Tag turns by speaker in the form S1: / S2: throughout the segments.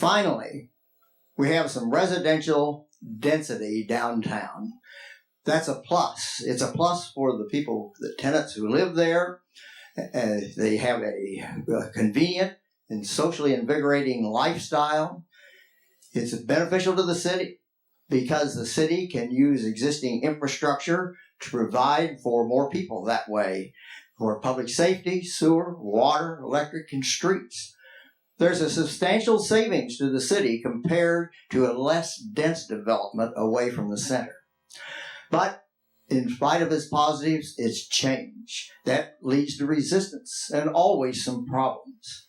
S1: Finally, we have some residential density downtown. That's a plus. It's a plus for the people, the tenants who live there. They have a convenient and socially invigorating lifestyle. It's beneficial to the city because the city can use existing infrastructure to provide for more people that way, for public safety, sewer, water, electric, and streets. There's a substantial savings to the city compared to a less dense development away from the center. But in spite of its positives, it's change. That leads to resistance and always some problems.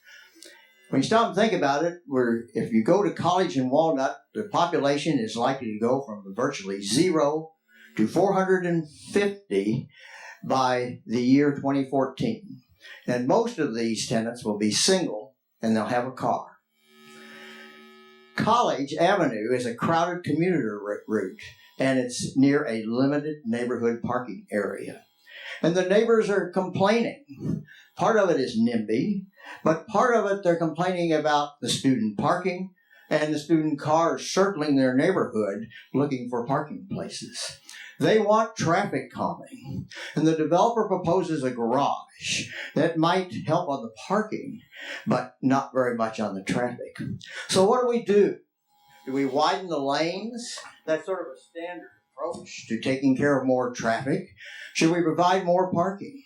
S1: When you stop and think about it, if you go to college in Walnut, the population is likely to go from virtually 0 to 450 by the year 2014. And most of these tenants will be single and they'll have a car. College Avenue is a crowded commuter route, and it's near a limited neighborhood parking area. And the neighbors are complaining. Part of it is NIMBY, but part of it they're complaining about the student parking and the student cars circling their neighborhood looking for parking places. They want traffic calming, and the developer proposes a garage that might help on the parking, but not very much on the traffic. So what do? Do we widen the lanes? That's sort of a standard approach to taking care of more traffic. Should we provide more parking?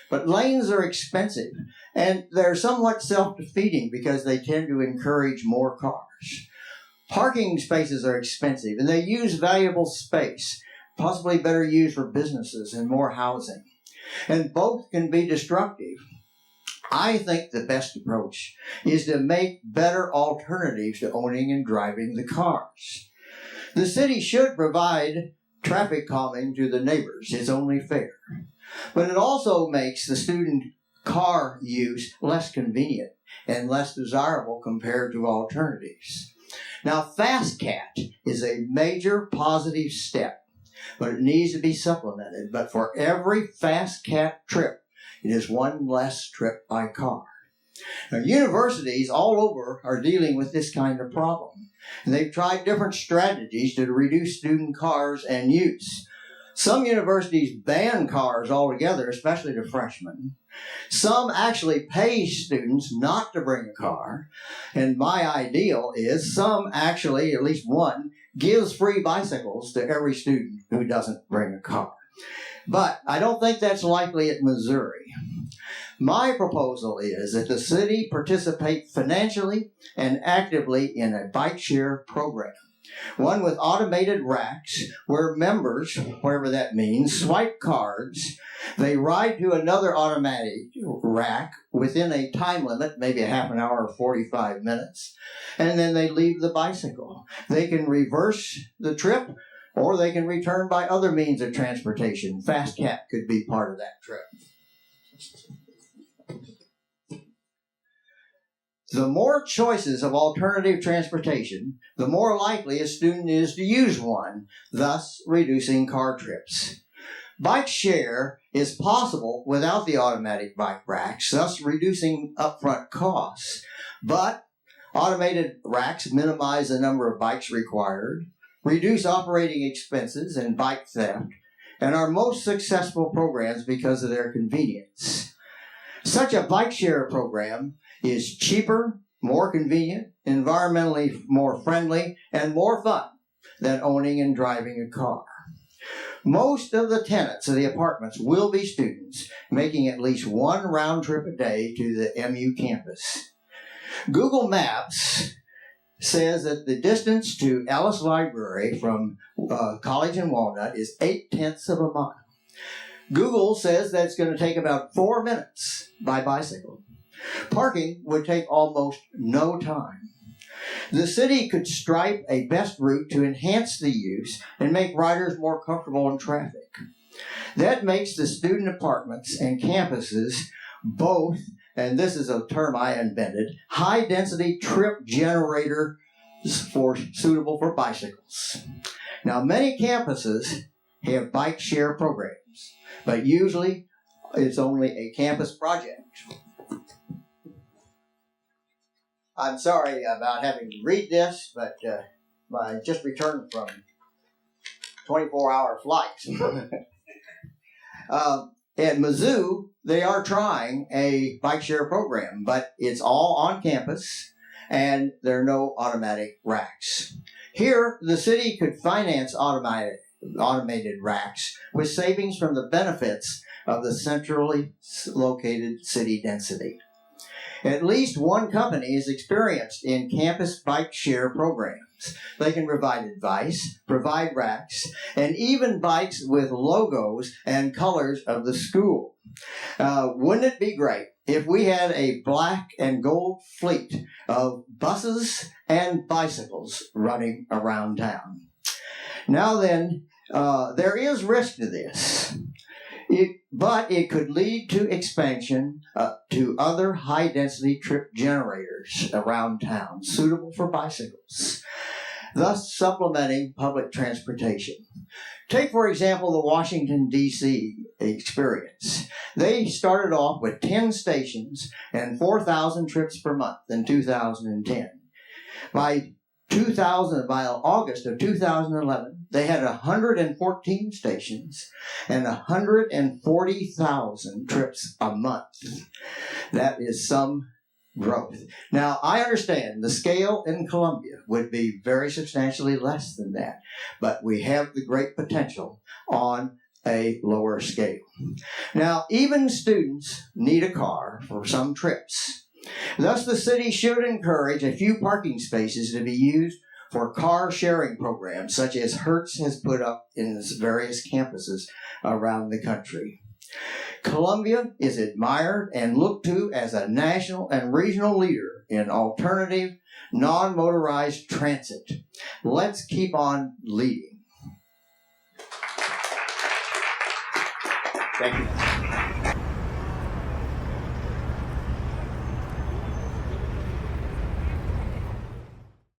S1: But lanes are expensive, and they're somewhat self-defeating because they tend to encourage more cars. Parking spaces are expensive, and they use valuable space, possibly better used for businesses and more housing. And both can be destructive. I think the best approach is to make better alternatives to owning and driving the cars. The city should provide traffic calming to the neighbors. It's only fair. But it also makes the student car use less convenient and less desirable compared to alternatives. Now, Fast Cat is a major positive step, but it needs to be supplemented. But for every Fast Cat trip, it is one less trip by car. Now, universities all over are dealing with this kind of problem. And they've tried different strategies to reduce student cars and use. Some universities ban cars altogether, especially to freshmen. Some actually pay students not to bring a car. And my ideal is some actually, at least one, gives free bicycles to every student who doesn't bring a car. But I don't think that's likely at Missouri. My proposal is that the city participate financially and actively in a bike share program. One with automated racks where members, whatever that means, swipe cards. They ride to another automatic rack within a time limit, maybe a half an hour or 45 minutes, and then they leave the bicycle. They can reverse the trip, or they can return by other means of transportation. Fast Cat could be part of that trip. The more choices of alternative transportation, the more likely a student is to use one, thus reducing car trips. Bike share is possible without the automatic bike racks, thus reducing upfront costs. But automated racks minimize the number of bikes required, reduce operating expenses and bike theft, and are most successful programs because of their convenience. Such a bike share program is cheaper, more convenient, environmentally more friendly, and more fun than owning and driving a car. Most of the tenants of the apartments will be students, making at least one round trip a day to the MU campus. Google Maps says that the distance to Ellis Library from College in Walnut is 0.8 of a mile. Google says that it's going to take about 4 minutes by bicycle. Parking would take almost no time. The city could stripe a best route to enhance the use and make riders more comfortable in traffic. That makes the student apartments and campuses both, and this is a term I invented, high-density trip generator suitable for bicycles. Now, many campuses have bike share programs, but usually it's only a campus project. I'm sorry about having to read this, but I just returned from 24-hour flights. At Mizzou, they are trying a bike share program, but it's all on campus, and there are no automatic racks. Here, the city could finance automated racks with savings from the benefits of the centrally located city density. At least one company is experienced in campus bike share programs. They can provide advice, provide racks, and even bikes with logos and colors of the school. Wouldn't it be great if we had a black and gold fleet of buses and bicycles running around town? Now then, there is risk to this. But it could lead to expansion to other high-density trip generators around town, suitable for bicycles, thus supplementing public transportation. Take, for example, the Washington, D.C. experience. They started off with 10 stations and 4,000 trips per month in 2010. By August of 2011, they had 114 stations and 140,000 trips a month. That is some growth. Now, I understand the scale in Columbia would be very substantially less than that, but we have the great potential on a lower scale. Now, even students need a car for some trips. Thus, the city should encourage a few parking spaces to be used for car sharing programs, such as Hertz has put up in its various campuses around the country. Columbia is admired and looked to as a national and regional leader in alternative, non-motorized transit. Let's keep on leading. Thank you.